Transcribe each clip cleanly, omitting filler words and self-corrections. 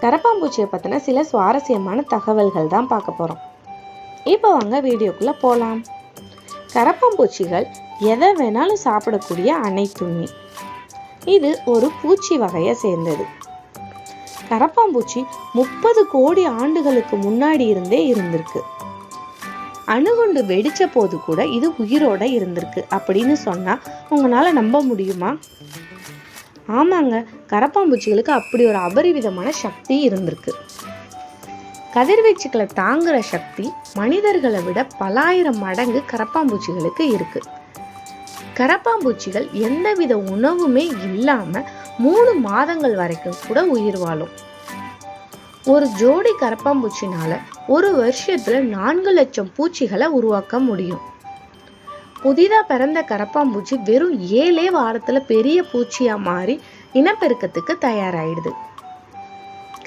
கரப்பான்பூச்சியை பற்றின சில சுவாரஸ்யமான தகவல்கள் தான் பார்க்க போகிறோம். இப்போ வாங்க வீடியோக்குள்ளே போகலாம். கரப்பான்பூச்சிகள் எதை வேணாலும் சாப்பிடக்கூடிய அனைத்துண்ணி. இது ஒரு பூச்சி வகையை சேர்ந்தது. கரப்பான்பூச்சி 30 கோடி ஆண்டுகளுக்கு முன்னாடி இருந்தே இருந்திருக்கு. அணுகுண்டு வெடிச்ச போது கூட இது உயிரோட இருந்திருக்கு அப்படின்னு சொன்னா உங்களால நம்ப முடியுமா? ஆமாங்க, கரப்பான்பூச்சிகளுக்கு அப்படி ஒரு அபரிவிதமான சக்தி இருந்திருக்கு. கதிர்வீச்சுக்களை தாங்குற சக்தி மனிதர்களை விட பலாயிரம் மடங்கு கரப்பான்பூச்சிகளுக்கு இருக்கு. கரப்பான்பூச்சிகள் எந்தவித உணவுமே இல்லாம 3 மாதங்கள் வரைக்கும் கூட உயிர் வாழும். ஒரு ஜோடி கரப்பான்பூச்சினால ஒரு வருஷத்துல 4 லட்சம் பூச்சிகளை உருவாக்க முடியும். புதிதா பிறந்த கரப்பான்பூச்சி வெறும் 7 வாரத்துல பெரிய பூச்சியா மாறி இனப்பெருக்கத்துக்கு தயாராயிடுது.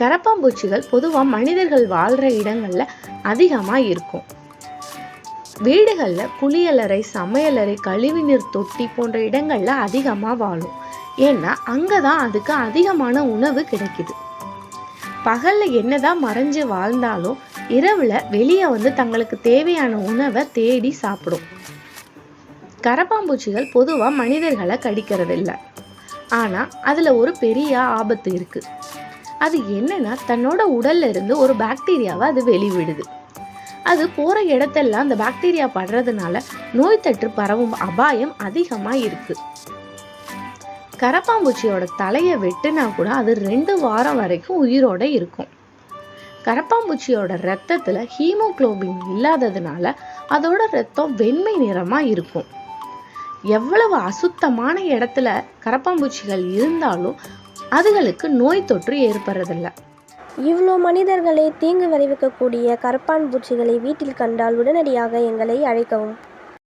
கரப்பான்பூச்சிகள் பொதுவா மனிதர்கள் வாழ்ற இடங்கள்ல அதிகமா இருக்கும். வீடுகள்ல குளியலறை, சமையலறை, கழிவுநீர் தொட்டி போன்ற இடங்கள்ல அதிகமா வாழும். ஏன்னா அங்கதான் அதுக்கு அதிகமான உணவு கிடைக்குது. பகல்ல என்னதான் மறைஞ்சு வாழ்ந்தாலும் இரவுல வெளியே வந்து தங்களுக்கு தேவையான உணவை தேடி சாப்பிடும். கரப்பான்பூச்சிகள் பொதுவா மனிதர்களை கடிக்கிறது இல்லை. ஆனா அதுல ஒரு பெரிய ஆபத்து இருக்கு. அது என்னன்னா, தன்னோட உடல்ல இருந்து ஒரு பாக்டீரியாவை அது வெளிவிடுது. அது போற இடத்தெல்லாம் அந்த பாக்டீரியா படுறதுனால நோய் தொற்று பரவும் அபாயம் அதிகமா இருக்கு. கரப்பான்பூச்சியோட தலையை வெட்டுனா கூட அது 2 வாரம் வரைக்கும் உயிரோட இருக்கும். கரப்பான்பூச்சியோட ரத்தத்துல ஹீமோகுளோபின் இல்லாததுனால அதோட ரத்தம் வெண்மை நிறமா இருக்கும். எவ்வளவு அசுத்தமான இடத்துல கரப்பான்பூச்சிகள் இருந்தாலும் அதுகளுக்கு நோய் தொற்று ஏற்படுறதில்ல. இவ்வளோ மனிதர்களை தீங்கு விளைவிக்கக்கூடிய கரப்பான்பூச்சிகளை வீட்டில் கண்டால் உடனடியாக எங்களை அழைக்கவும்.